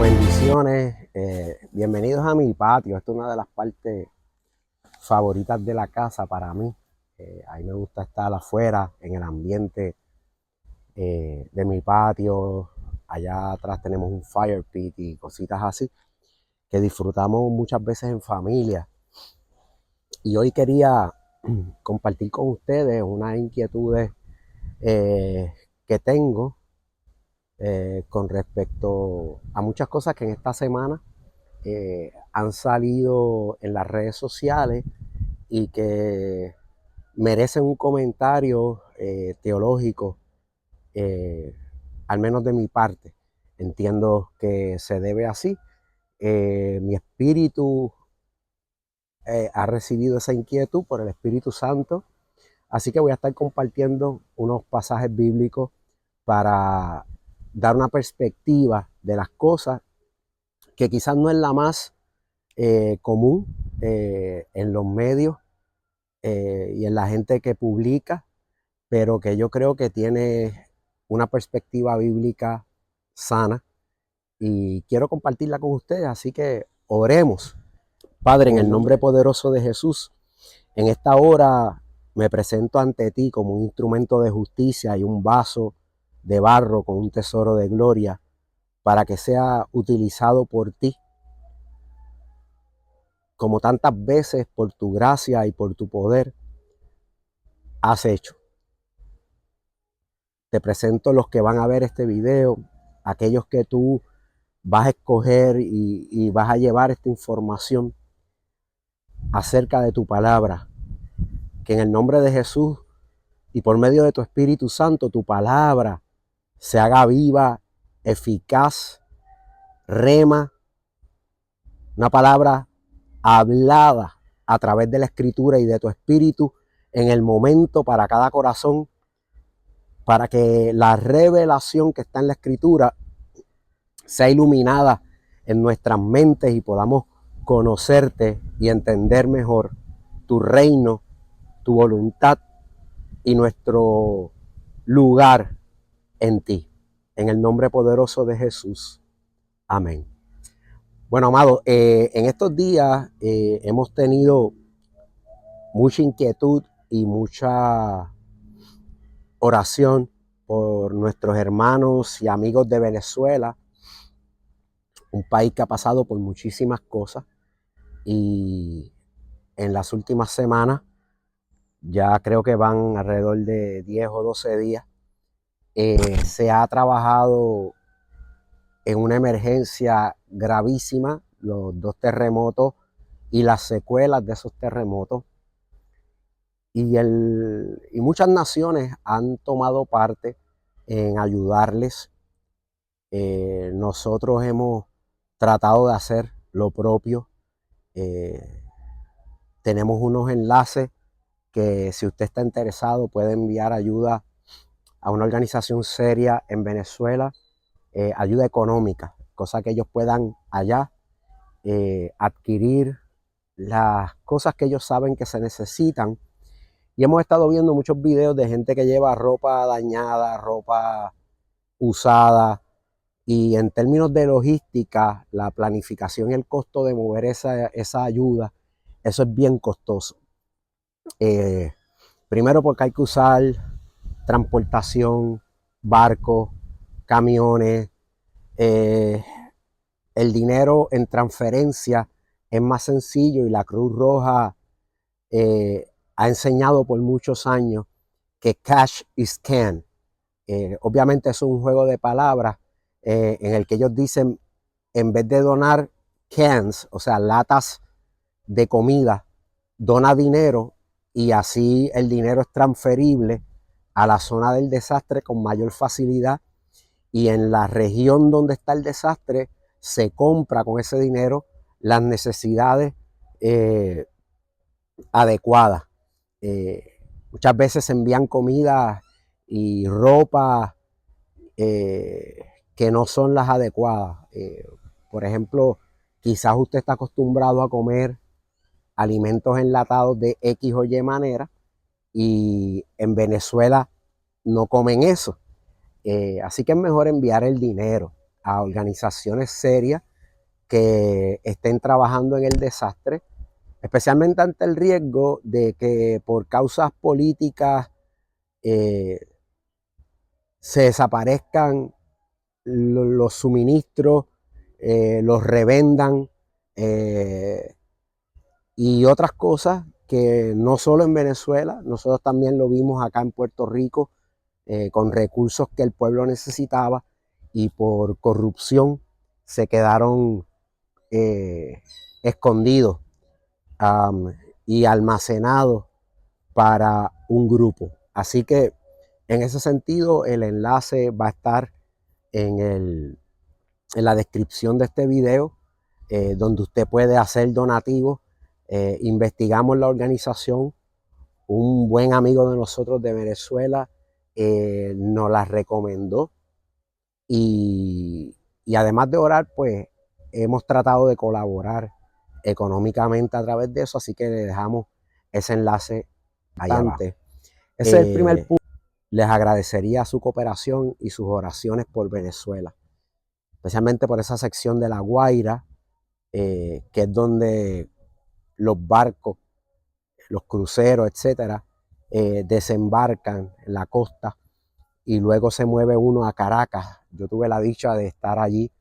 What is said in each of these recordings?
bendiciones. Bienvenidos a mi patio. Esta es una de las partes favoritas de la casa para mí. A mí me gusta estar afuera, en el ambiente de mi patio. Allá atrás tenemos un fire pit y cositas así que disfrutamos muchas veces en familia. Y hoy quería compartir con ustedes unas inquietudes que tengo con respecto a muchas cosas que en esta semana han salido en las redes sociales y que merecen un comentario teológico, al menos de mi parte. Entiendo que se debe así. Mi espíritu ha recibido esa inquietud por el Espíritu Santo, así que voy a estar compartiendo unos pasajes bíblicos para dar una perspectiva de las cosas que quizás no es la más común en los medios y en la gente que publica, pero que yo creo que tiene una perspectiva bíblica sana y quiero compartirla con ustedes, así que oremos. Padre, en el nombre poderoso de Jesús, en esta hora me presento ante ti como un instrumento de justicia y un vaso de barro con un tesoro de gloria para que sea utilizado por ti, como tantas veces por tu gracia y por tu poder has hecho. Te presento los que van a ver este video, aquellos que tú vas a escoger y vas a llevar esta información acerca de tu palabra. Que en el nombre de Jesús y por medio de tu Espíritu Santo, tu palabra se haga viva, eficaz, rema, una palabra hablada a través de la Escritura y de tu Espíritu en el momento para cada corazón, para que la revelación que está en la Escritura sea iluminada en nuestras mentes y podamos conocerte y entender mejor tu reino, tu voluntad y nuestro lugar en ti. En el nombre poderoso de Jesús. Amén. Bueno, amado, en estos días hemos tenido mucha inquietud y mucha oración por nuestros hermanos y amigos de Venezuela, un país que ha pasado por muchísimas cosas y en las últimas semanas, ya creo que van alrededor de 10 o 12 días, se ha trabajado en una emergencia gravísima, los dos terremotos y las secuelas de esos terremotos. Y muchas naciones han tomado parte en ayudarles. Nosotros hemos tratado de hacer lo propio. Tenemos unos enlaces que si usted está interesado puede enviar ayuda a una organización seria en Venezuela, ayuda económica, cosa que ellos puedan allá adquirir las cosas que ellos saben que se necesitan. Y hemos estado viendo muchos videos de gente que lleva ropa dañada, ropa usada, y en términos de logística, la planificación y el costo de mover esa ayuda, eso es bien costoso. Primero porque hay que usar transportación, barcos, camiones. El dinero en transferencia es más sencillo y la Cruz Roja ha enseñado por muchos años que cash is can. Obviamente eso es un juego de palabras en el que ellos dicen, en vez de donar cans, o sea, latas de comida, dona dinero y así el dinero es transferible a la zona del desastre con mayor facilidad y en la región donde está el desastre se compra con ese dinero las necesidades adecuadas. Muchas veces se envían comida y ropa que no son las adecuadas. Por ejemplo, quizás usted está acostumbrado a comer alimentos enlatados de X o Y manera y en Venezuela no comen eso. Así que es mejor enviar el dinero. a organizaciones serias que estén trabajando en el desastre, especialmente ante el riesgo de que por causas políticas se desaparezcan los suministros, los revendan y otras cosas que no solo en Venezuela, nosotros también lo vimos acá en Puerto Rico, con recursos que el pueblo necesitaba y por corrupción se quedaron escondidos y almacenados para un grupo. Así que en ese sentido el enlace va a estar en la descripción de este video, donde usted puede hacer donativos. Investigamos la organización, un buen amigo de nosotros de Venezuela nos la recomendó y además de orar, pues hemos tratado de colaborar económicamente a través de eso, así que le dejamos ese enlace ahí abajo. Ese es el primer punto. Les agradecería su cooperación y sus oraciones por Venezuela, especialmente por esa sección de La Guaira, que es donde los barcos, los cruceros, etcétera, desembarcan en la costa y luego se mueve uno a Caracas. Yo tuve la dicha de estar allí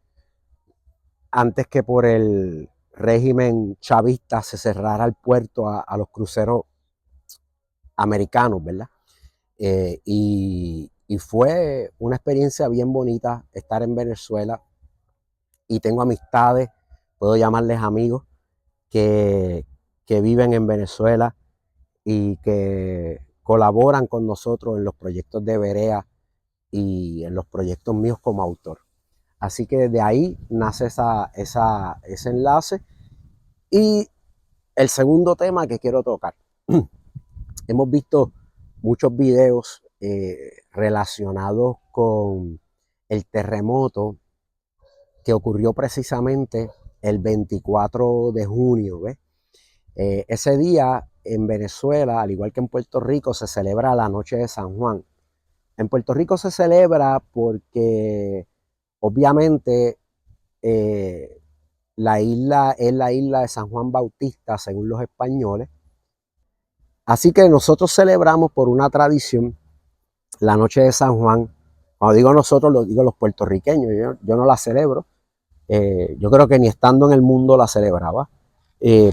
antes que por el régimen chavista se cerrara el puerto a los cruceros americanos, ¿verdad? Y fue una experiencia bien bonita estar en Venezuela y tengo amistades, puedo llamarles amigos, que viven en Venezuela y que colaboran con nosotros en los proyectos de Berea y en los proyectos míos como autor. Así que de ahí nace ese enlace. Y el segundo tema que quiero tocar. Hemos visto muchos videos relacionados con el terremoto que ocurrió precisamente el 24 de junio. ¿Ves? Ese día en Venezuela, al igual que en Puerto Rico, se celebra la Noche de San Juan. En Puerto Rico se celebra porque obviamente la isla es la isla de San Juan Bautista, según los españoles. Así que nosotros celebramos por una tradición la Noche de San Juan. Cuando digo nosotros, lo digo los puertorriqueños. Yo no la celebro. Yo creo que ni estando en el mundo la celebraba.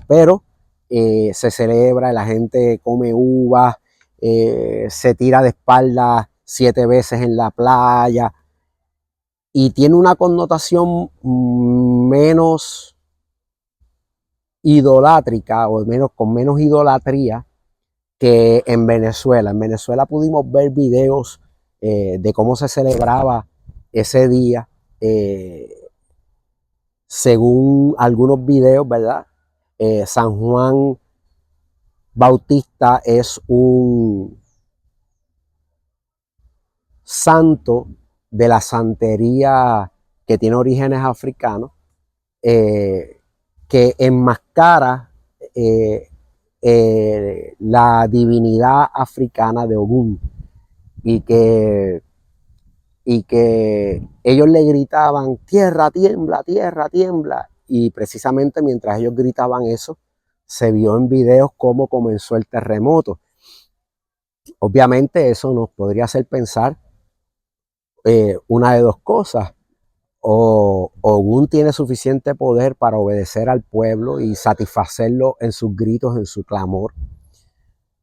Pero se celebra, la gente come uvas, se tira de espaldas 7 veces en la playa y tiene una connotación menos idolátrica o con menos idolatría que en Venezuela. En Venezuela pudimos ver videos de cómo se celebraba ese día. Según algunos videos, ¿verdad? San Juan Bautista es un santo de la santería que tiene orígenes africanos, que enmascara la divinidad africana de Ogún y que ellos le gritaban tierra tiembla, y precisamente mientras ellos gritaban eso se vio en videos cómo comenzó el terremoto. Obviamente eso nos podría hacer pensar una de dos cosas: o Ogún tiene suficiente poder para obedecer al pueblo y satisfacerlo en sus gritos, en su clamor,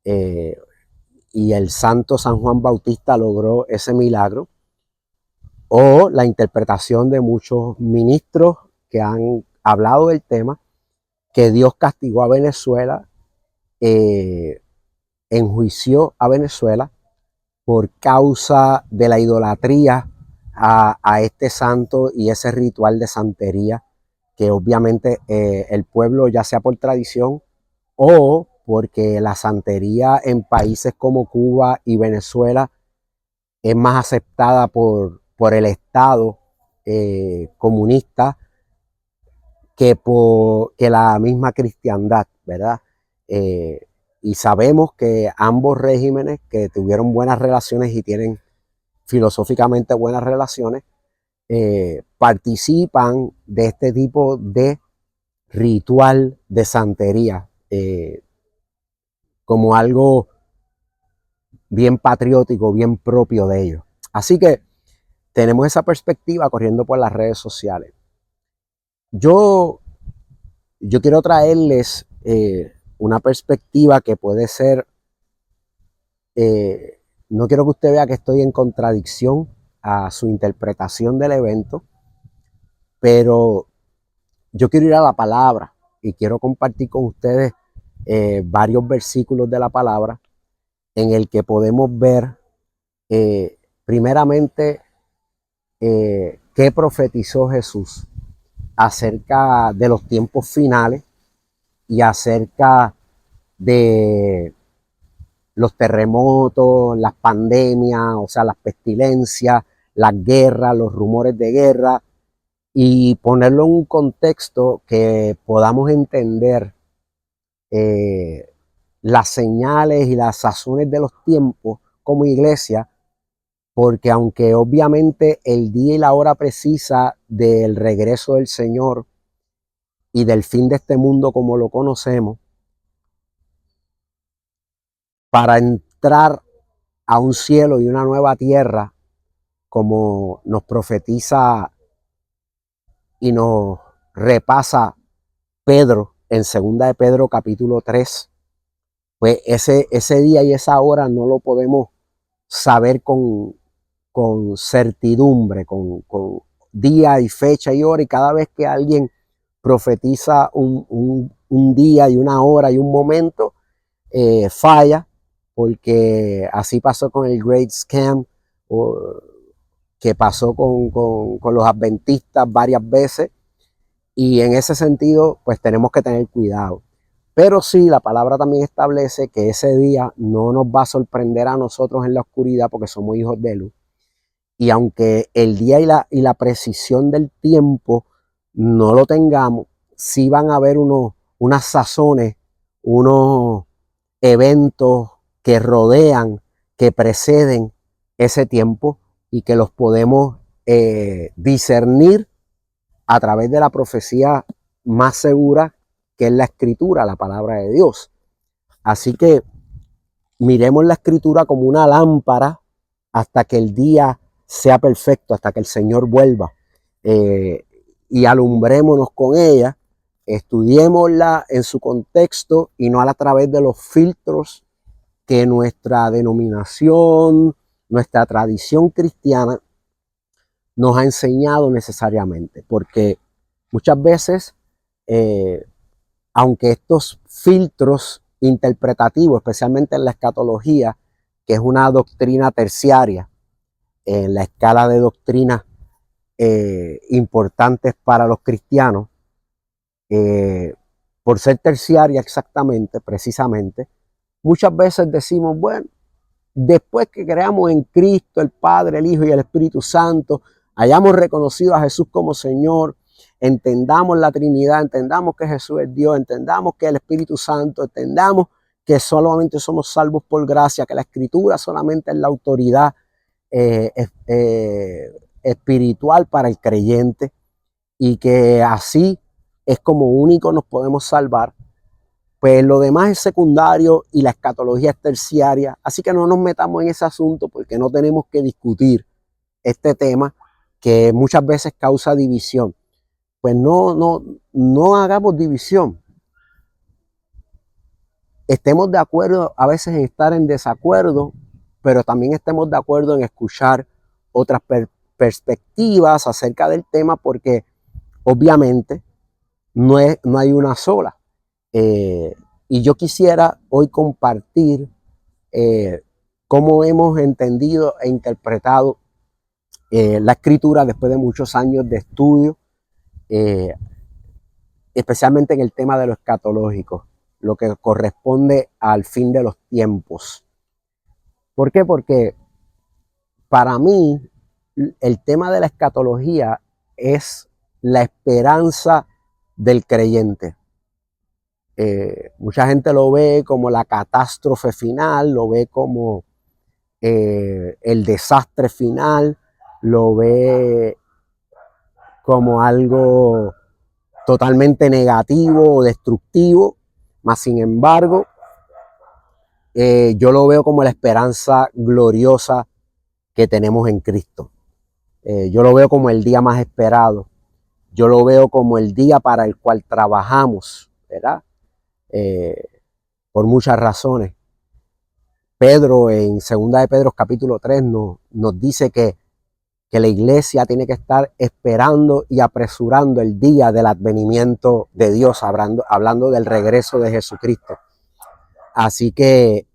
y el santo San Juan Bautista logró ese milagro, o la interpretación de muchos ministros que han hablado del tema, que Dios castigó a Venezuela, enjuició a Venezuela por causa de la idolatría a este santo y ese ritual de santería que obviamente el pueblo, ya sea por tradición o porque la santería en países como Cuba y Venezuela es más aceptada por el Estado comunista que la misma cristiandad, ¿verdad? Y sabemos que ambos regímenes que tuvieron buenas relaciones y tienen filosóficamente buenas relaciones, participan de este tipo de ritual de santería como algo bien patriótico, bien propio de ellos. Así que tenemos esa perspectiva corriendo por las redes sociales. Yo quiero traerles una perspectiva que puede ser, no quiero que usted vea que estoy en contradicción a su interpretación del evento, pero yo quiero ir a la palabra y quiero compartir con ustedes varios versículos de la palabra en el que podemos ver primeramente qué profetizó Jesús acerca de los tiempos finales y acerca de los terremotos, las pandemias, o sea, las pestilencias, las guerras, los rumores de guerra, y ponerlo en un contexto que podamos entender las señales y las sazones de los tiempos como iglesia, porque aunque obviamente el día y la hora precisa del regreso del Señor y del fin de este mundo como lo conocemos, para entrar a un cielo y una nueva tierra, como nos profetiza y nos repasa Pedro en 2 de Pedro capítulo 3, pues ese día y esa hora no lo podemos saber con certidumbre, con día y fecha y hora, y cada vez que alguien profetiza un día y una hora y un momento, falla, porque así pasó con el Great Scam, que pasó con los adventistas varias veces, y en ese sentido pues tenemos que tener cuidado. Pero sí, la palabra también establece que ese día no nos va a sorprender a nosotros en la oscuridad porque somos hijos de luz. Y aunque el día y la precisión del tiempo no lo tengamos, sí van a haber unas sazones, unos eventos que rodean, que preceden ese tiempo y que los podemos discernir a través de la profecía más segura, que es la escritura, la palabra de Dios. Así que miremos la escritura como una lámpara hasta que el día sea perfecto, hasta que el Señor vuelva. Y alumbrémonos con ella, estudiémosla en su contexto y no a través de los filtros que nuestra denominación, nuestra tradición cristiana nos ha enseñado necesariamente. Porque muchas veces, aunque estos filtros interpretativos, especialmente en la escatología, que es una doctrina terciaria en la escala de doctrinas importantes para los cristianos, por ser terciaria exactamente, precisamente, muchas veces decimos, bueno, después que creamos en Cristo, el Padre, el Hijo y el Espíritu Santo, hayamos reconocido a Jesús como Señor, entendamos la Trinidad, entendamos que Jesús es Dios, entendamos que el Espíritu Santo, entendamos que solamente somos salvos por gracia, que la Escritura solamente es la autoridad espiritual para el creyente y que así es como único nos podemos salvar. Pues lo demás es secundario y la escatología es terciaria, así que no nos metamos en ese asunto porque no tenemos que discutir este tema que muchas veces causa división. Pues no hagamos división. Estemos de acuerdo a veces en estar en desacuerdo, pero también estemos de acuerdo en escuchar otras perspectivas acerca del tema, porque obviamente no hay una sola. Y yo quisiera hoy compartir cómo hemos entendido e interpretado la escritura después de muchos años de estudio, especialmente en el tema de lo escatológico, lo que corresponde al fin de los tiempos. ¿Por qué? Porque para mí el tema de la escatología es la esperanza del creyente. Mucha gente lo ve como la catástrofe final, lo ve como el desastre final, lo ve como algo totalmente negativo o destructivo, mas sin embargo, yo lo veo como la esperanza gloriosa que tenemos en Cristo. Yo lo veo como el día más esperado. Yo lo veo como el día para el cual trabajamos, ¿verdad? Por muchas razones. Pedro, en 2 de Pedro capítulo 3, nos dice que la iglesia tiene que estar esperando y apresurando el día del advenimiento de Dios, hablando del regreso de Jesucristo. Así que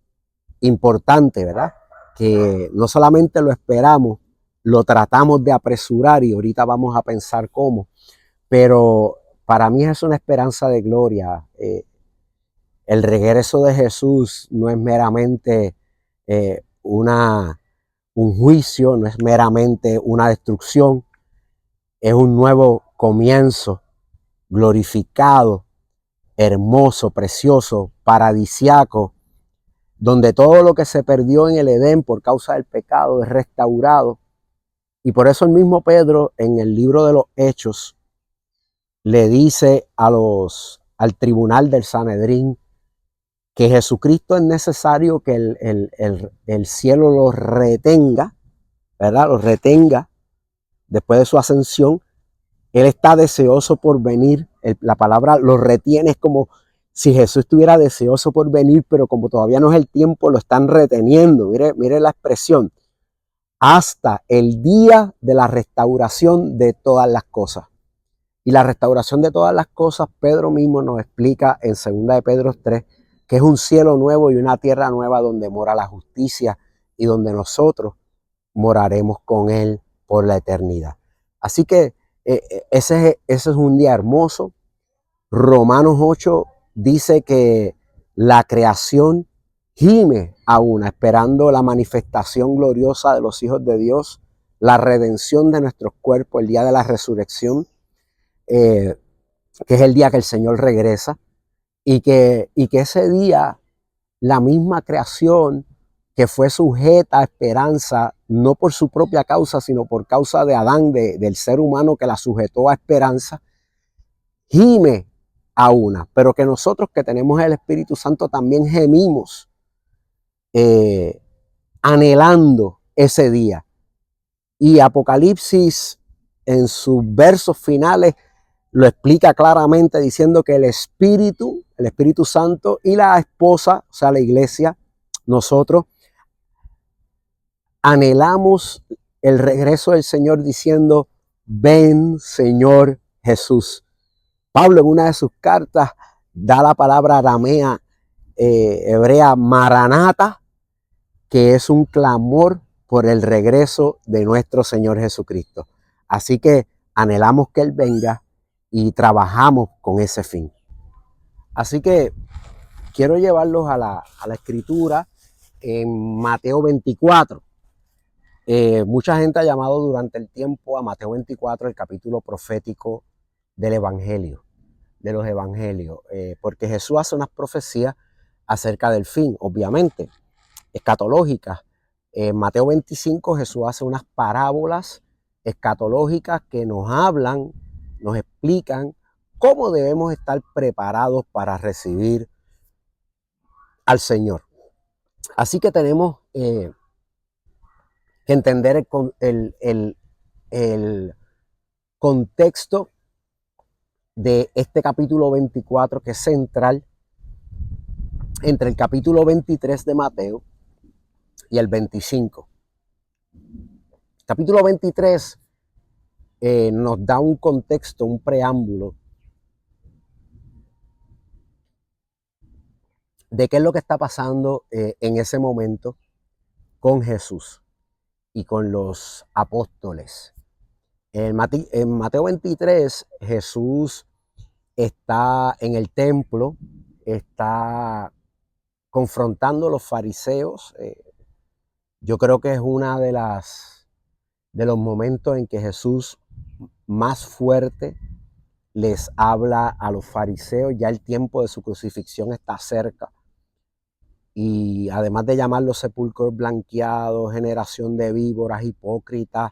importante, ¿verdad? Que no solamente lo esperamos, lo tratamos de apresurar y ahorita vamos a pensar cómo, pero para mí es una esperanza de gloria. El regreso de Jesús no es meramente un juicio, no es meramente una destrucción, es un nuevo comienzo, glorificado, hermoso, precioso, paradisiaco, donde todo lo que se perdió en el Edén por causa del pecado es restaurado. Y por eso el mismo Pedro en el libro de los Hechos le dice al tribunal del Sanedrín que Jesucristo es necesario que el cielo lo retenga, ¿verdad? Lo retenga después de su ascensión. Él está deseoso por venir. La palabra lo retiene, es como si Jesús estuviera deseoso por venir, pero como todavía no es el tiempo, lo están reteniendo. Mire la expresión. Hasta el día de la restauración de todas las cosas. Y la restauración de todas las cosas, Pedro mismo nos explica en 2 de Pedro 3, que es un cielo nuevo y una tierra nueva donde mora la justicia y donde nosotros moraremos con Él por la eternidad. Así que ese es un día hermoso. Romanos 8 dice que la creación gime aún, esperando la manifestación gloriosa de los hijos de Dios, la redención de nuestros cuerpos, el día de la resurrección, que es el día que el Señor regresa, y que ese día la misma creación que fue sujeta a esperanza, no por su propia causa, sino por causa de Adán, del ser humano que la sujetó a esperanza, gime a una, pero que nosotros que tenemos el Espíritu Santo también gemimos anhelando ese día. Y Apocalipsis en sus versos finales lo explica claramente diciendo que el Espíritu Santo y la esposa, o sea la iglesia, nosotros anhelamos el regreso del Señor diciendo, ven Señor Jesús. Pablo en una de sus cartas da la palabra aramea, hebrea, maranata, que es un clamor por el regreso de nuestro Señor Jesucristo. Así que anhelamos que Él venga y trabajamos con ese fin. Así que quiero llevarlos a la escritura en Mateo 24. Mucha gente ha llamado durante el tiempo a Mateo 24 el capítulo profético del Evangelio, de los Evangelios, porque Jesús hace unas profecías acerca del fin, obviamente, escatológicas. En Mateo 25 Jesús hace unas parábolas escatológicas que nos hablan, nos explican cómo debemos estar preparados para recibir al Señor. Así que tenemos que entender el contexto de este capítulo 24, que es central entre el capítulo 23 de Mateo y el 25. El capítulo 23 nos da un contexto, un preámbulo de qué es lo que está pasando en ese momento con Jesús y con los apóstoles. En Mateo 23, Jesús está en el templo, está confrontando a los fariseos. Yo creo que es una de los momentos en que Jesús más fuerte les habla a los fariseos. Ya el tiempo de su crucifixión está cerca. Y además de llamarlos sepulcros blanqueados, generación de víboras, hipócritas,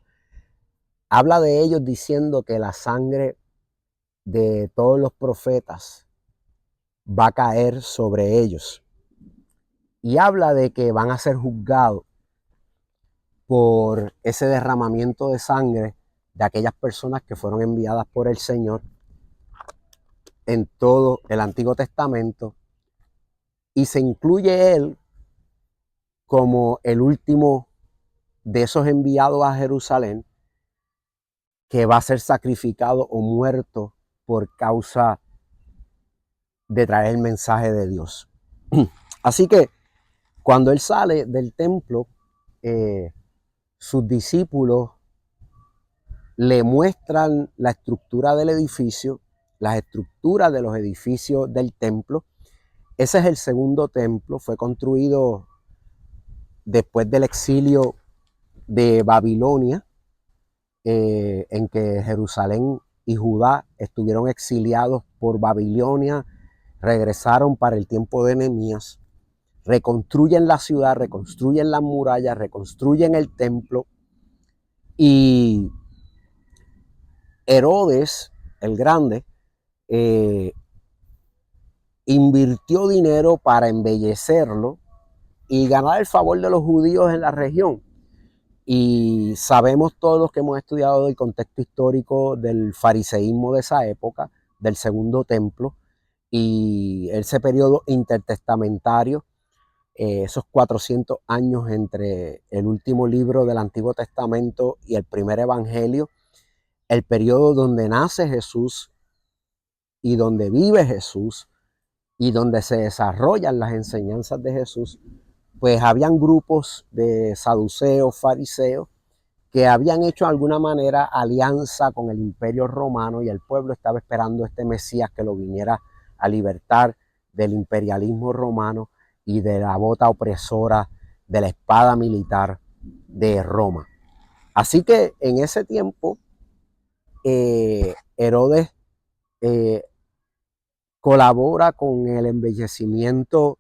habla de ellos diciendo que la sangre de todos los profetas va a caer sobre ellos. Y habla de que van a ser juzgados por ese derramamiento de sangre de aquellas personas que fueron enviadas por el Señor en todo el Antiguo Testamento, y se incluye él como el último de esos enviados a Jerusalén que va a ser sacrificado o muerto por causa de traer el mensaje de Dios. Así que cuando él sale del templo, sus discípulos le muestran la estructura del edificio, las estructuras de los edificios del templo. Ese es el segundo templo, fue construido después del exilio de Babilonia, en que Jerusalén y Judá estuvieron exiliados por Babilonia, regresaron para el tiempo de Nehemías, reconstruyen la ciudad, reconstruyen las murallas, reconstruyen el templo, y Herodes el Grande invirtió dinero para embellecerlo y ganar el favor de los judíos en la región. Y sabemos todos los que hemos estudiado el contexto histórico del fariseísmo de esa época, del segundo templo, y ese periodo intertestamentario, esos 400 años entre el último libro del Antiguo Testamento y el primer evangelio, el periodo donde nace Jesús y donde vive Jesús y donde se desarrollan las enseñanzas de Jesús. Pues habían grupos de saduceos, fariseos, que habían hecho de alguna manera alianza con el imperio romano, y el pueblo estaba esperando este Mesías que lo viniera a libertar del imperialismo romano y de la bota opresora de la espada militar de Roma. Así que en ese tiempo Herodes colabora con el embellecimiento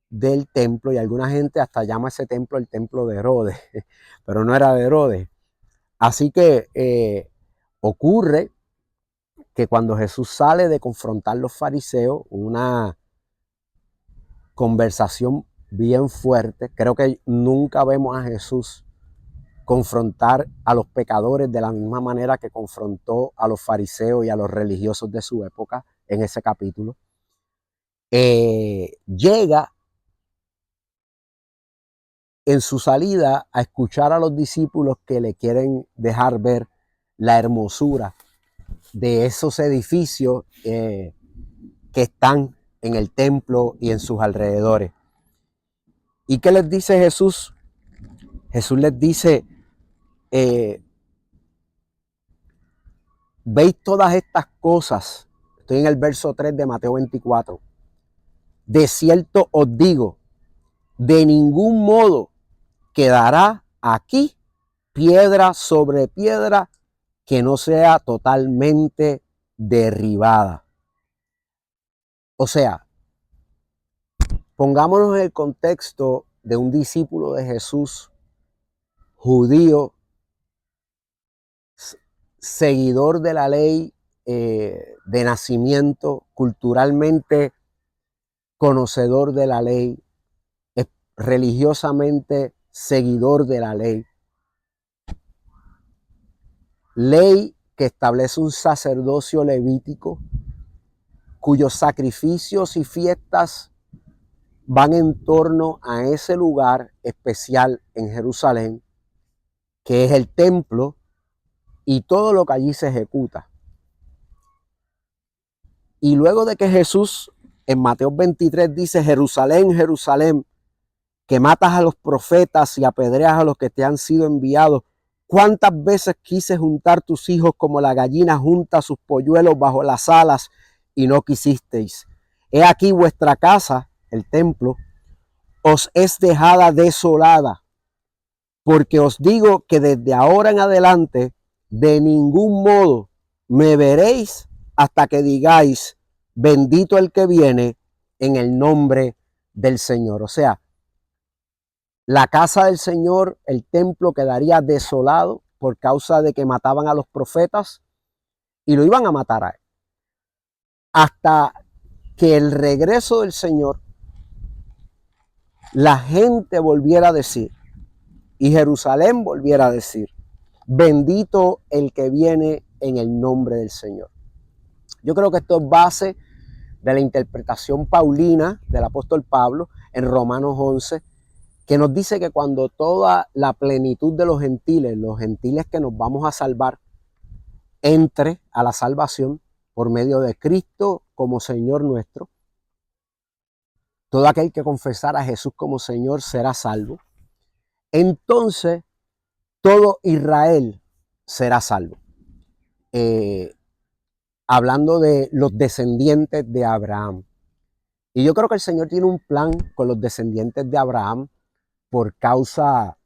del templo, y alguna gente hasta llama ese templo el templo de Herodes, pero no era de Herodes. Así que ocurre que cuando Jesús sale de confrontar a los fariseos, una conversación bien fuerte, creo que nunca vemos a Jesús confrontar a los pecadores de la misma manera que confrontó a los fariseos y a los religiosos de su época en ese capítulo. Llega en su salida a escuchar a los discípulos que le quieren dejar ver la hermosura de esos edificios que están en el templo y en sus alrededores. ¿Y qué les dice Jesús? Jesús les dice, veis todas estas cosas. Estoy en el verso 3 de Mateo 24. De cierto os digo, de ningún modo quedará aquí piedra sobre piedra que no sea totalmente derribada. O sea, pongámonos en el contexto de un discípulo de Jesús, judío, seguidor de la ley de nacimiento, culturalmente conocedor de la ley, religiosamente seguidor de la ley. Ley que establece un sacerdocio levítico cuyos sacrificios y fiestas van en torno a ese lugar especial en Jerusalén, que es el templo y todo lo que allí se ejecuta. Y luego de que Jesús en Mateo 23 dice, Jerusalén, Jerusalén, que matas a los profetas y apedreas a los que te han sido enviados, ¿cuántas veces quise juntar tus hijos como la gallina junta sus polluelos bajo las alas y no quisisteis? He aquí vuestra casa, el templo, os es dejada desolada, porque os digo que desde ahora en adelante de ningún modo me veréis hasta que digáis, bendito el que viene en el nombre del Señor. O sea, la casa del Señor, el templo, quedaría desolado por causa de que mataban a los profetas y lo iban a matar a él. Hasta que el regreso del Señor, la gente volviera a decir, y Jerusalén volviera a decir, bendito el que viene en el nombre del Señor. Yo creo que esto es base de la interpretación paulina del apóstol Pablo en Romanos 11, que nos dice que cuando toda la plenitud de los gentiles que nos vamos a salvar, entre a la salvación por medio de Cristo como Señor nuestro, todo aquel que confesara a Jesús como Señor será salvo. Entonces, todo Israel será salvo. Hablando de los descendientes de Abraham. Y yo creo que el Señor tiene un plan con los descendientes de Abraham por causa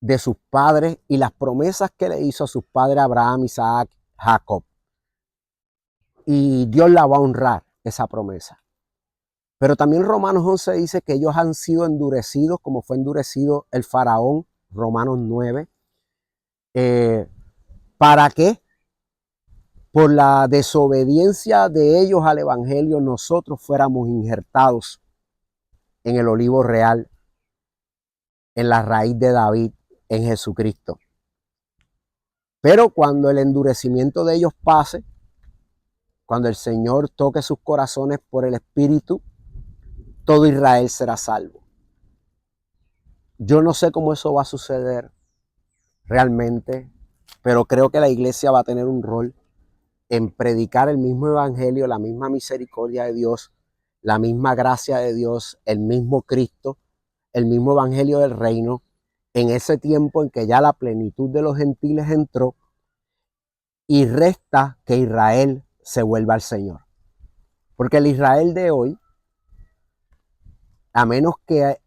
de sus padres y las promesas que le hizo a sus padres Abraham, Isaac, Jacob. Y Dios la va a honrar, esa promesa. Pero también Romanos 11 dice que ellos han sido endurecidos, como fue endurecido el faraón, Romanos 9. ¿Para qué? Por la desobediencia de ellos al evangelio, nosotros fuéramos injertados en el olivo real, en la raíz de David, en Jesucristo. Pero cuando el endurecimiento de ellos pase, cuando el Señor toque sus corazones por el Espíritu, todo Israel será salvo. Yo no sé cómo eso va a suceder realmente, pero creo que la iglesia va a tener un rol en predicar el mismo evangelio, la misma misericordia de Dios, la misma gracia de Dios, el mismo Cristo, el mismo evangelio del reino, en ese tiempo en que ya la plenitud de los gentiles entró y resta que Israel se vuelva al Señor. Porque el Israel de hoy, a menos que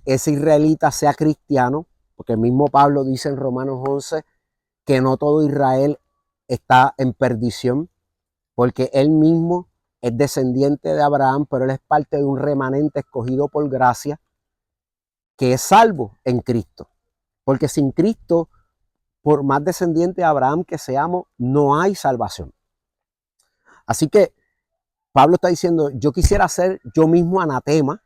ese israelita sea cristiano, porque el mismo Pablo dice en Romanos 11 que no todo Israel está en perdición, porque él mismo es descendiente de Abraham, pero él es parte de un remanente escogido por gracia, que es salvo en Cristo. Porque sin Cristo, por más descendiente de Abraham que seamos, no hay salvación. Así que Pablo está diciendo, yo quisiera ser yo mismo anatema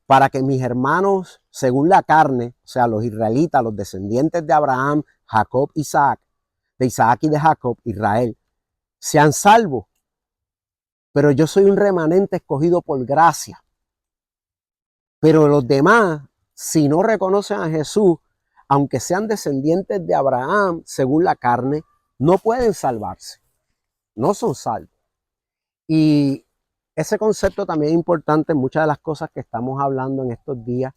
para que mis hermanos, según la carne, o sea, los israelitas, los descendientes de Abraham, Jacob, Isaac, de Isaac y de Jacob, Israel, sean salvos. Pero yo soy un remanente escogido por gracia. Pero los demás, si no reconocen a Jesús, aunque sean descendientes de Abraham, según la carne, no pueden salvarse. No son salvos. Y ese concepto también es importante en muchas de las cosas que estamos hablando en estos días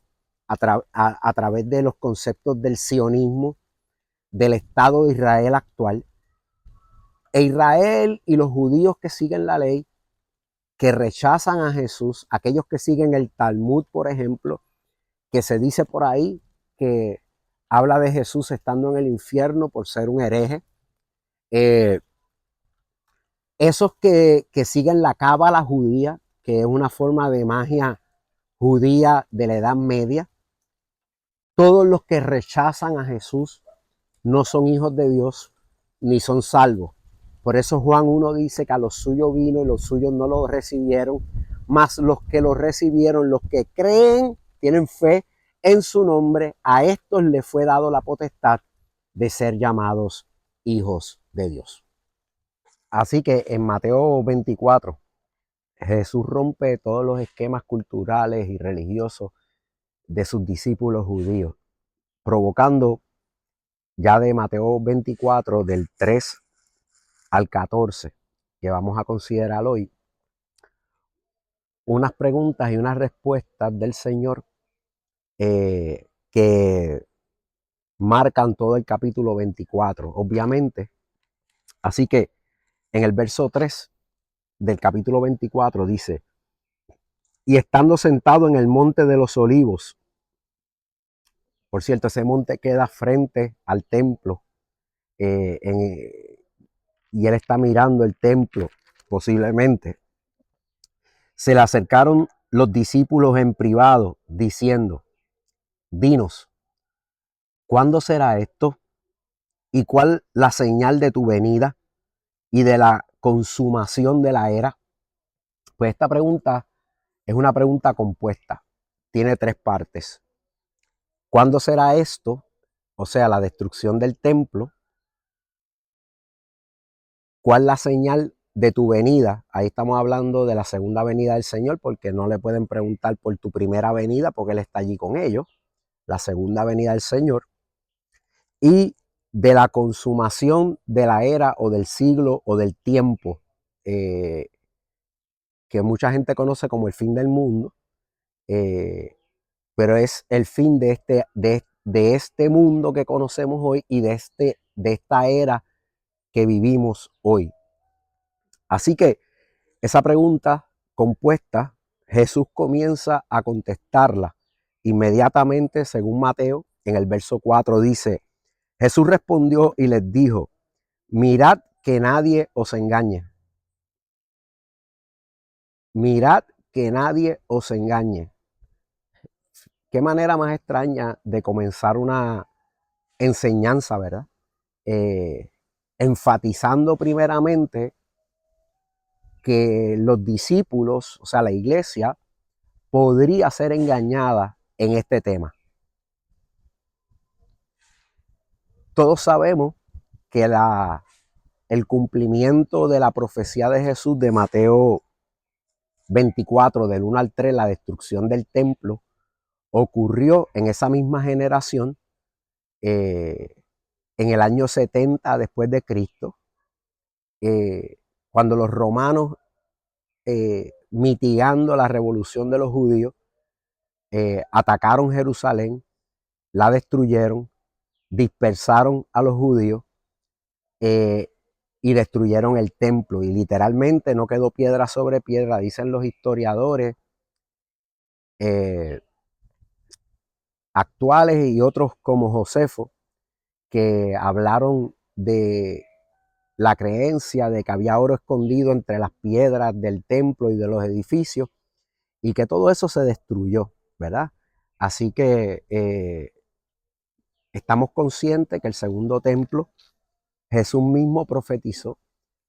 a través de los conceptos del sionismo, del Estado de Israel actual. E Israel y los judíos que siguen la ley, que rechazan a Jesús, aquellos que siguen el Talmud, por ejemplo, que se dice por ahí que habla de Jesús estando en el infierno por ser un hereje. Esos que siguen la cábala judía, que es una forma de magia judía de la Edad Media, todos los que rechazan a Jesús no son hijos de Dios ni son salvos. Por eso Juan 1 dice que a los suyos vino y los suyos no lo recibieron, mas los que lo recibieron, los que creen, tienen fe en su nombre, a estos les fue dado la potestad de ser llamados hijos de Dios. Así que en Mateo 24, Jesús rompe todos los esquemas culturales y religiosos de sus discípulos judíos, provocando ya de Mateo 24, del 3 al 14, que vamos a considerar hoy, unas preguntas y unas respuestas del Señor que marcan todo el capítulo 24, obviamente. Así que en el verso 3 del capítulo 24 dice, y estando sentado en el monte de los olivos, por cierto, ese monte queda frente al templo, y él está mirando el templo, posiblemente. Se le acercaron los discípulos en privado, diciendo, dinos, ¿cuándo será esto? ¿Y cuál la señal de tu venida y de la consumación de la era? Pues esta pregunta es una pregunta compuesta. Tiene tres partes. ¿Cuándo será esto? O sea, la destrucción del templo. ¿Cuál la señal de tu venida? Ahí estamos hablando de la segunda venida del Señor, porque no le pueden preguntar por tu primera venida, porque Él está allí con ellos. La segunda venida del Señor. Y de la consumación de la era o del siglo o del tiempo, que mucha gente conoce como el fin del mundo, pero es el fin de este mundo que conocemos hoy y de esta era que vivimos hoy. Así que esa pregunta compuesta, Jesús comienza a contestarla inmediatamente, según Mateo, en el verso 4 dice: Jesús respondió y les dijo: mirad que nadie os engañe. Mirad que nadie os engañe. Qué manera más extraña de comenzar una enseñanza, ¿verdad? Enfatizando primeramente que los discípulos, o sea, la iglesia, podría ser engañada en este tema. Todos sabemos que el cumplimiento de la profecía de Jesús de Mateo 24, del 1 al 3, la destrucción del templo, ocurrió en esa misma generación, en el año 70 después de Cristo, cuando los romanos, mitigando la revolución de los judíos, atacaron Jerusalén, la destruyeron, dispersaron a los judíos, y destruyeron el templo. Y literalmente no quedó piedra sobre piedra, dicen los historiadores actuales y otros como Josefo, que hablaron de la creencia de que había oro escondido entre las piedras del templo y de los edificios, y que todo eso se destruyó, ¿verdad? Así que estamos conscientes que el segundo templo, Jesús mismo profetizó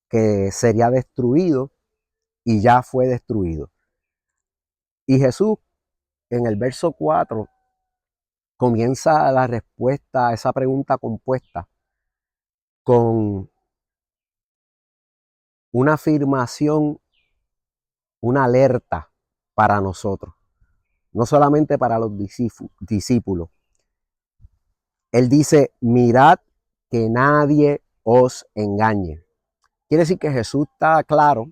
que sería destruido y ya fue destruido. Y Jesús en el verso 4 comienza la respuesta a esa pregunta compuesta con una afirmación, una alerta para nosotros, no solamente para los discípulos. Él dice: mirad que nadie os engañe. Quiere decir que Jesús está claro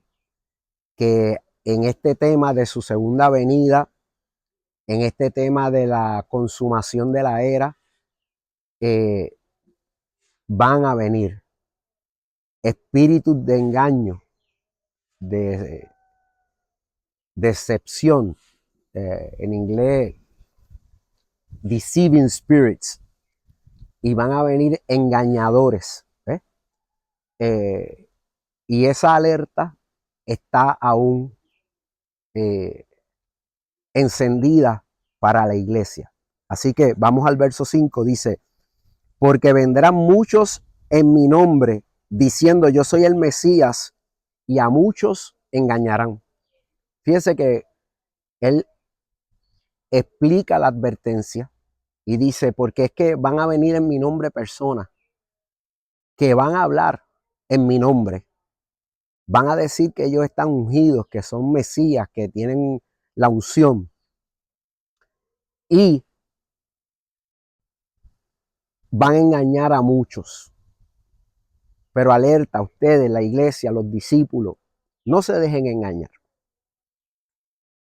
que en este tema de su segunda venida, en este tema de la consumación de la era, van a venir espíritus de engaño, de decepción, en inglés deceiving spirits, y van a venir engañadores, y esa alerta está aún encendida para la iglesia. Así que vamos al verso 5, dice: porque vendrán muchos en mi nombre diciendo yo soy el Mesías, y a muchos engañarán. Fíjense que él explica la advertencia y dice: porque es que van a venir en mi nombre personas que van a hablar en mi nombre, van a decir que ellos están ungidos, que son Mesías, que tienen la unción, y van a engañar a muchos. Pero alerta a ustedes, la iglesia, los discípulos, no se dejen engañar.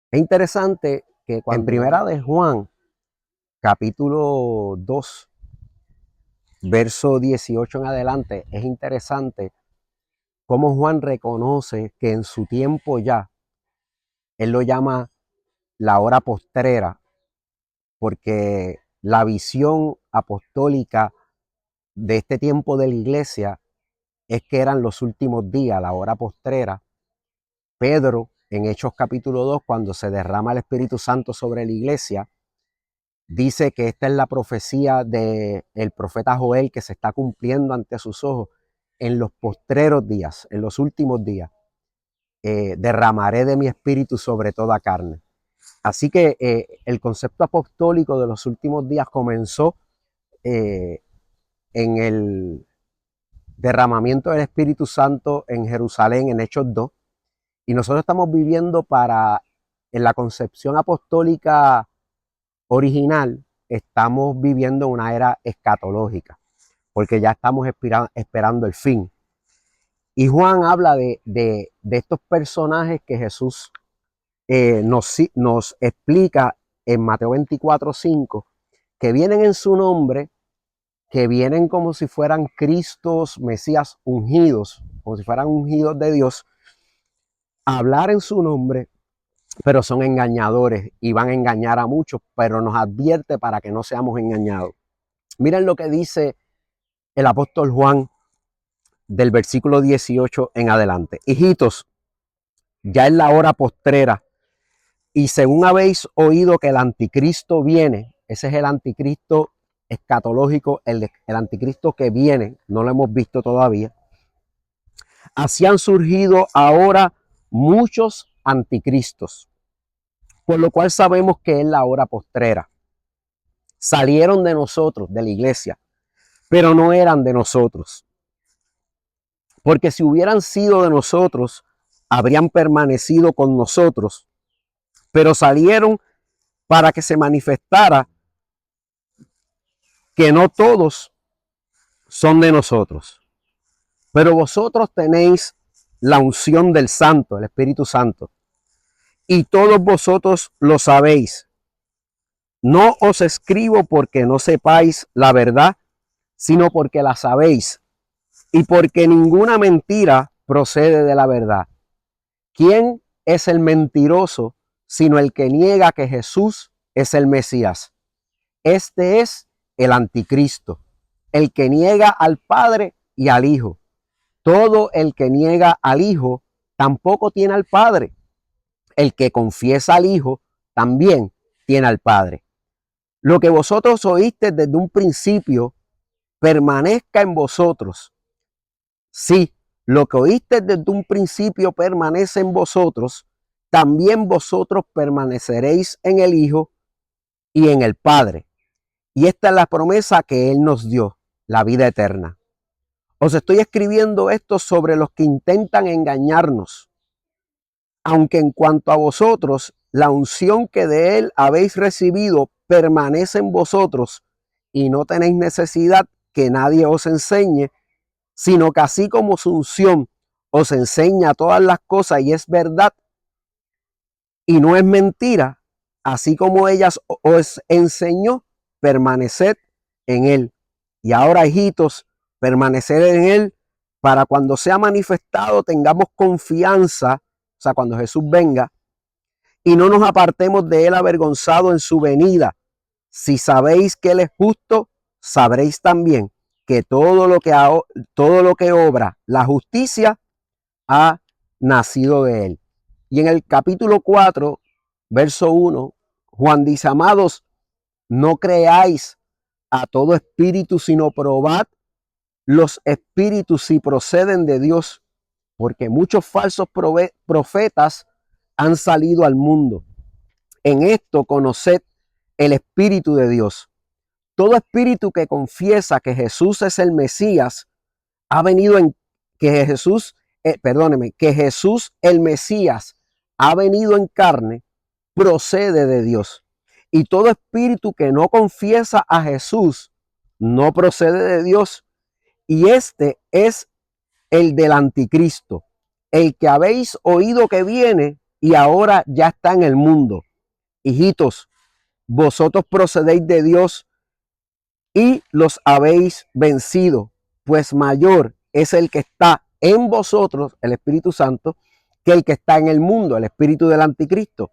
Es interesante que en primera de Juan, capítulo 2, verso 18 en adelante, es interesante cómo Juan reconoce que en su tiempo ya, él lo llama la hora postrera, porque la visión apostólica de este tiempo de la iglesia es que eran los últimos días, la hora postrera. Pedro, en Hechos capítulo 2, cuando se derrama el Espíritu Santo sobre la iglesia, dice que esta es la profecía del profeta Joel que se está cumpliendo ante sus ojos. En los postreros días, en los últimos días, derramaré de mi espíritu sobre toda carne. Así que el concepto apostólico de los últimos días comenzó en el derramamiento del Espíritu Santo en Jerusalén, en Hechos 2, y nosotros estamos viviendo en la concepción apostólica original, estamos viviendo una era escatológica, porque ya estamos esperando el fin. Y Juan habla de estos personajes que Jesús nos explica en Mateo 24:5, que vienen en su nombre, que vienen como si fueran Cristos, Mesías ungidos, como si fueran ungidos de Dios, a hablar en su nombre, pero son engañadores y van a engañar a muchos, pero nos advierte para que no seamos engañados. Miren lo que dice el apóstol Juan del versículo 18 en adelante. Hijitos, ya es la hora postrera, y según habéis oído que el anticristo viene, ese es el anticristo escatológico, el anticristo que viene, no lo hemos visto todavía. Así han surgido ahora muchos anticristos, por lo cual sabemos que es la hora postrera. Salieron de nosotros, de la iglesia, pero no eran de nosotros. Porque si hubieran sido de nosotros, habrían permanecido con nosotros, pero salieron para que se manifestara que no todos son de nosotros. Pero vosotros tenéis la unción del Santo, el Espíritu Santo, y todos vosotros lo sabéis. No os escribo porque no sepáis la verdad, sino porque la sabéis, y porque ninguna mentira procede de la verdad. ¿Quién es el mentiroso sino el que niega que Jesús es el Mesías? Este es el anticristo, el que niega al Padre y al Hijo. Todo el que niega al Hijo tampoco tiene al Padre. El que confiesa al Hijo también tiene al Padre. Lo que vosotros oíste desde un principio permanezca en vosotros. Sí, lo que oíste desde un principio permanece en vosotros, también vosotros permaneceréis en el Hijo y en el Padre. Y esta es la promesa que Él nos dio, la vida eterna. Os estoy escribiendo esto sobre los que intentan engañarnos, aunque en cuanto a vosotros, la unción que de Él habéis recibido permanece en vosotros y no tenéis necesidad que nadie os enseñe, sino que así como su unción os enseña todas las cosas y es verdad y no es mentira, así como ella os enseñó, permaneced en Él. Y ahora, hijitos, permaneced en Él para cuando sea manifestado tengamos confianza, o sea, cuando Jesús venga, y no nos apartemos de Él avergonzado en su venida. Si sabéis que Él es justo, sabréis también que todo lo que obra la justicia ha nacido de Él. Y en el capítulo 4, verso 1, Juan dice: amados, no creáis a todo espíritu, sino probad los espíritus si proceden de Dios, porque muchos falsos profetas han salido al mundo. En esto conoced el Espíritu de Dios. Todo espíritu que confiesa que Jesús es el Mesías ha venido que Jesús el Mesías ha venido en carne, procede de Dios. Y todo espíritu que no confiesa a Jesús no procede de Dios. Y este es el del anticristo, el que habéis oído que viene y ahora ya está en el mundo. Hijitos, vosotros procedéis de Dios y los habéis vencido, pues mayor es el que está en vosotros, el Espíritu Santo, que el que está en el mundo, el espíritu del anticristo.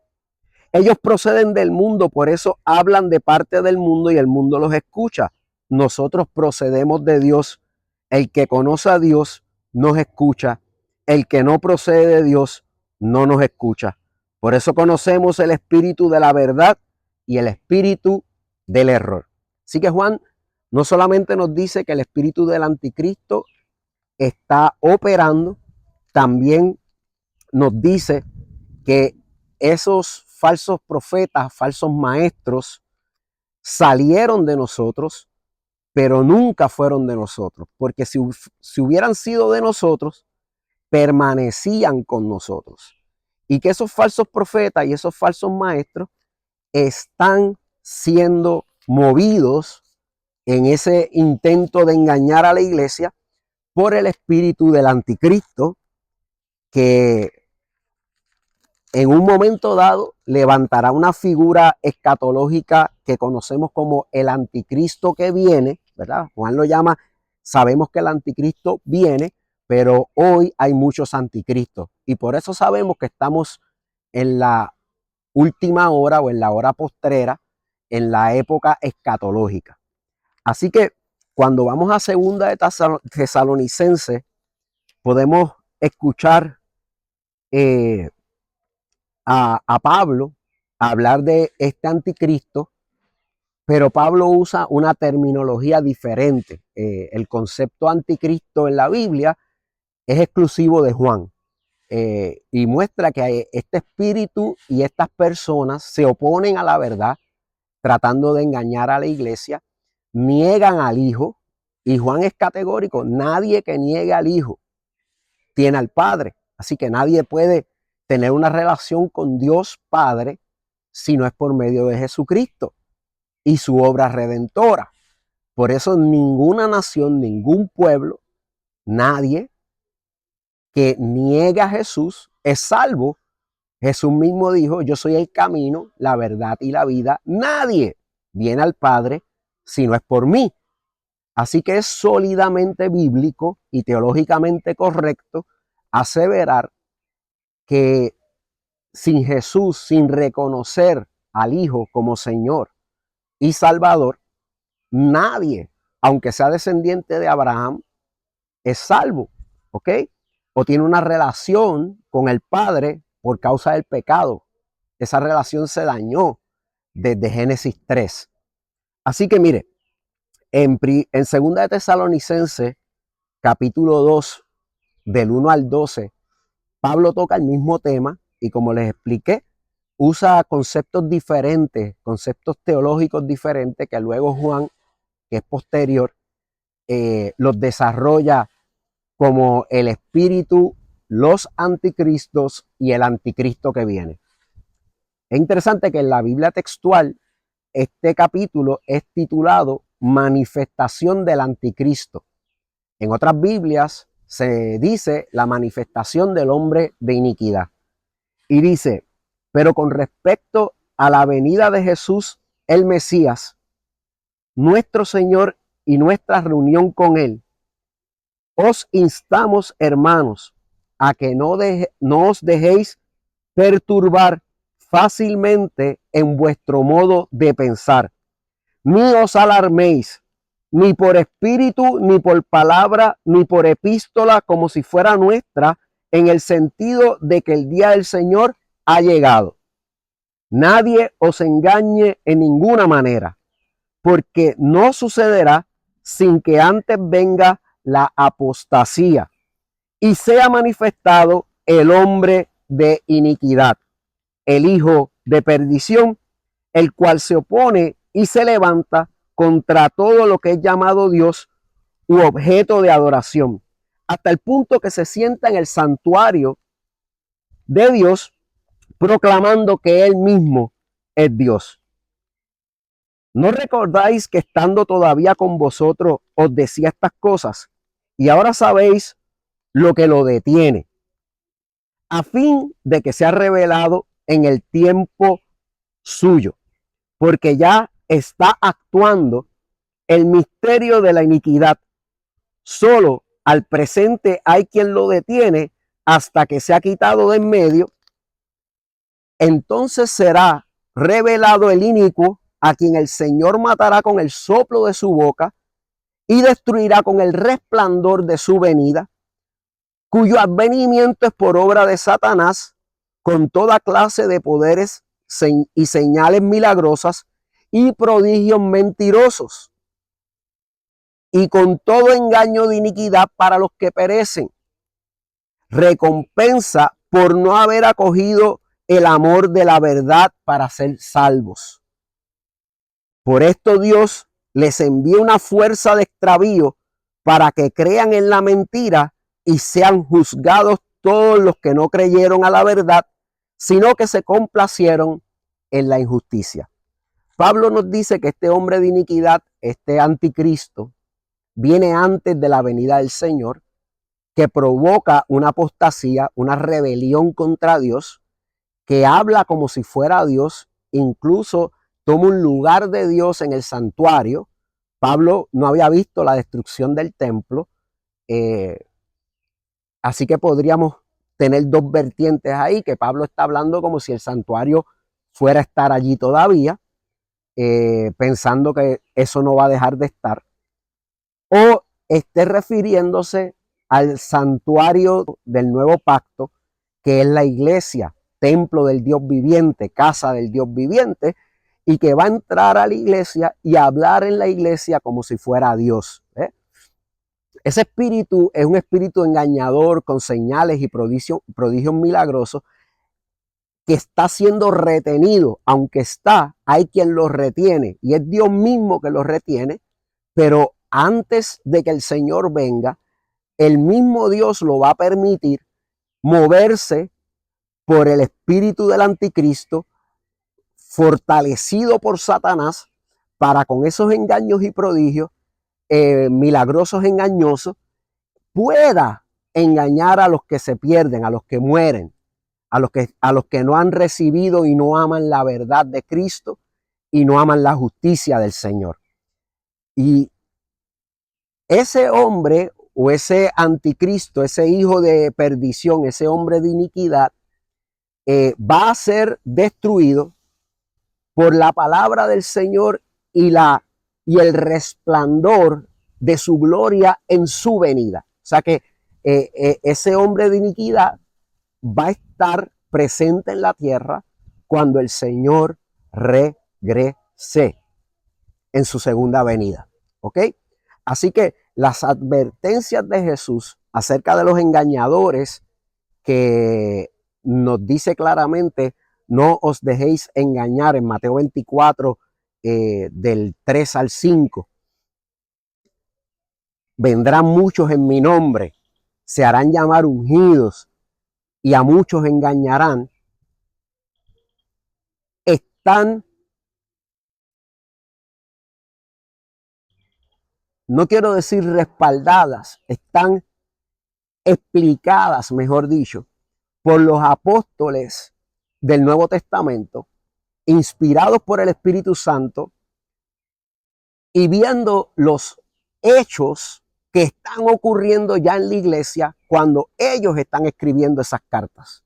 Ellos proceden del mundo, por eso hablan de parte del mundo y el mundo los escucha. Nosotros procedemos de Dios. El que conoce a Dios nos escucha. El que no procede de Dios no nos escucha. Por eso conocemos el espíritu de la verdad y el espíritu del error. Así que Juan no solamente nos dice que el espíritu del anticristo está operando, también nos dice que esos falsos profetas, falsos maestros, salieron de nosotros, pero nunca fueron de nosotros, porque si hubieran sido de nosotros, permanecían con nosotros. Y que esos falsos profetas y esos falsos maestros están siendo movidos en ese intento de engañar a la iglesia por el espíritu del anticristo, que en un momento dado levantará una figura escatológica que conocemos como el anticristo que viene, ¿verdad? Juan lo llama, sabemos que el anticristo viene, pero hoy hay muchos anticristos. Y por eso sabemos que estamos en la última hora o en la hora postrera, en la época escatológica. Así que cuando vamos a segunda de Tesalonicenses, podemos escuchar a Pablo hablar de este anticristo, pero Pablo usa una terminología diferente. El concepto anticristo en la Biblia es exclusivo de Juan, y muestra que este espíritu y estas personas se oponen a la verdad, tratando de engañar a la iglesia, niegan al Hijo, y Juan es categórico: nadie que niegue al Hijo tiene al Padre. Así que nadie puede tener una relación con Dios Padre si no es por medio de Jesucristo y su obra redentora. Por eso ninguna nación, ningún pueblo, nadie que niegue a Jesús es salvo. Jesús mismo dijo: yo soy el camino, la verdad y la vida. Nadie viene al Padre si no es por mí. Así que es sólidamente bíblico y teológicamente correcto aseverar que sin Jesús, sin reconocer al Hijo como Señor y Salvador, nadie, aunque sea descendiente de Abraham, es salvo, ¿ok? O tiene una relación con el Padre por causa del pecado. Esa relación se dañó desde Génesis 3. Así que mire, en 2 de Tesalonicenses, capítulo 2, del 1 al 12, Pablo toca el mismo tema y, como les expliqué, usa conceptos diferentes, conceptos teológicos diferentes, que luego Juan, que es posterior, los desarrolla como el espíritu, los anticristos y el anticristo que viene. Es interesante que en la Biblia textual este capítulo es titulado Manifestación del Anticristo. En otras Biblias se dice la manifestación del hombre de iniquidad. Y dice: pero con respecto a la venida de Jesús, el Mesías, nuestro Señor, y nuestra reunión con Él, os instamos, hermanos, a que no os dejéis perturbar fácilmente en vuestro modo de pensar, ni os alarméis, ni por espíritu, ni por palabra, ni por epístola, como si fuera nuestra, en el sentido de que el día del Señor ha llegado. Nadie os engañe en ninguna manera, porque no sucederá sin que antes venga la apostasía y sea manifestado el hombre de iniquidad, el hijo de perdición, el cual se opone y se levanta contra todo lo que es llamado Dios u objeto de adoración, hasta el punto que se sienta en el santuario de Dios, proclamando que Él mismo es Dios. ¿No recordáis que estando todavía con vosotros os decía estas cosas? Y ahora sabéis lo que lo detiene, a fin de que sea revelado en el tiempo suyo, porque ya está actuando el misterio de la iniquidad. Solo al presente hay quien lo detiene hasta que se ha quitado de en medio. Entonces será revelado el inicuo, a quien el Señor matará con el soplo de su boca y destruirá con el resplandor de su venida, cuyo advenimiento es por obra de Satanás, con toda clase de poderes y señales milagrosas y prodigios mentirosos, y con todo engaño de iniquidad para los que perecen, recompensa por no haber acogido el amor de la verdad para ser salvos. Por esto Dios les envía una fuerza de extravío para que crean en la mentira y sean juzgados todos los que no creyeron a la verdad, sino que se complacieron en la injusticia. Pablo nos dice que este hombre de iniquidad, este anticristo, viene antes de la venida del Señor, que provoca una apostasía, una rebelión contra Dios, que habla como si fuera Dios, incluso toma un lugar de Dios en el santuario. Pablo no había visto la destrucción del templo, así que podríamos tener dos vertientes ahí, que Pablo está hablando como si el santuario fuera a estar allí todavía, pensando que eso no va a dejar de estar, o esté refiriéndose al santuario del nuevo pacto, que es la iglesia, templo del Dios viviente, casa del Dios viviente, y que va a entrar a la iglesia y a hablar en la iglesia como si fuera Dios. Ese espíritu es un espíritu engañador con señales y prodigios milagrosos que está siendo retenido, aunque hay quien lo retiene y es Dios mismo que lo retiene, pero antes de que el Señor venga, el mismo Dios lo va a permitir moverse por el espíritu del anticristo, fortalecido por Satanás, para con esos engaños y prodigios milagrosos, engañosos, pueda engañar a los que se pierden, a los que mueren, a los que no han recibido y no aman la verdad de Cristo y no aman la justicia del Señor. Y ese hombre o ese anticristo, ese hijo de perdición, ese hombre de iniquidad, va a ser destruido por la palabra del Señor y el resplandor de su gloria en su venida. O sea que ese hombre de iniquidad va a estar presente en la tierra cuando el Señor regrese en su segunda venida. ¿Ok? Así que las advertencias de Jesús acerca de los engañadores, que nos dice claramente: no os dejéis engañar, en Mateo 24, del 3 al 5. Vendrán muchos en mi nombre, se harán llamar ungidos y a muchos engañarán. Están, no quiero decir respaldadas, están explicadas, mejor dicho, por los apóstoles del Nuevo Testamento, inspirados por el Espíritu Santo y viendo los hechos que están ocurriendo ya en la iglesia cuando ellos están escribiendo esas cartas.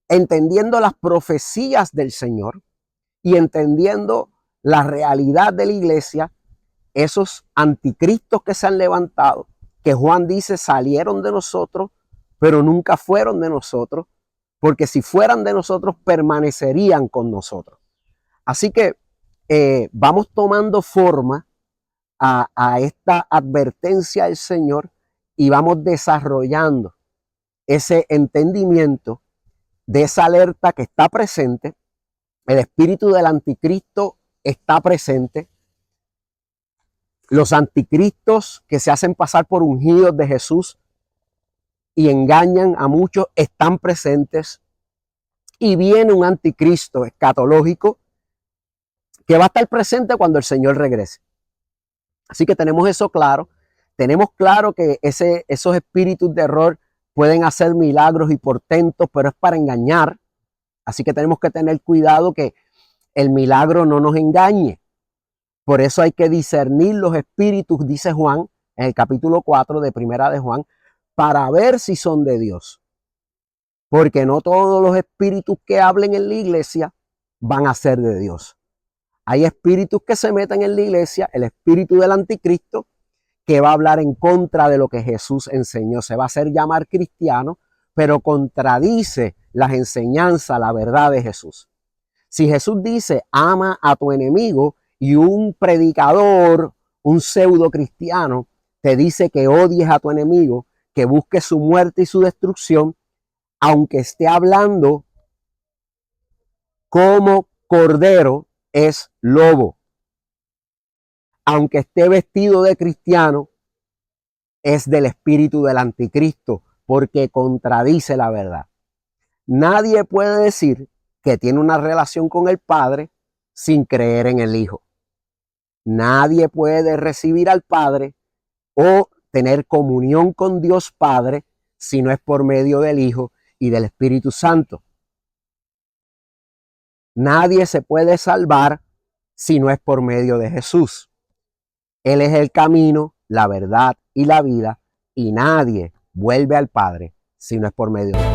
Entendiendo las profecías del Señor y entendiendo la realidad de la iglesia, esos anticristos que se han levantado, que Juan dice salieron de nosotros, pero nunca fueron de nosotros, porque si fueran de nosotros permanecerían con nosotros. Así que vamos tomando forma a esta advertencia del Señor y vamos desarrollando ese entendimiento de esa alerta que está presente. El espíritu del anticristo está presente. Los anticristos que se hacen pasar por ungidos de Jesús y engañan a muchos están presentes. Y viene un anticristo escatológico que va a estar presente cuando el Señor regrese. Así que tenemos eso claro. Tenemos claro que esos espíritus de error pueden hacer milagros y portentos, pero es para engañar. Así que tenemos que tener cuidado que el milagro no nos engañe. Por eso hay que discernir los espíritus, dice Juan, en el capítulo 4 de Primera de Juan, para ver si son de Dios. Porque no todos los espíritus que hablen en la iglesia van a ser de Dios. Hay espíritus que se meten en la iglesia, el espíritu del anticristo, que va a hablar en contra de lo que Jesús enseñó. Se va a hacer llamar cristiano, pero contradice las enseñanzas, la verdad de Jesús. Si Jesús dice, ama a tu enemigo, y un predicador, un pseudo cristiano, te dice que odies a tu enemigo, que busques su muerte y su destrucción, aunque esté hablando como cordero, es lobo. Aunque esté vestido de cristiano, es del espíritu del anticristo, porque contradice la verdad. Nadie puede decir que tiene una relación con el Padre sin creer en el Hijo. Nadie puede recibir al Padre o tener comunión con Dios Padre si no es por medio del Hijo y del Espíritu Santo. Nadie se puede salvar si no es por medio de Jesús. Él es el camino, la verdad y la vida, y nadie vuelve al Padre si no es por medio de Él.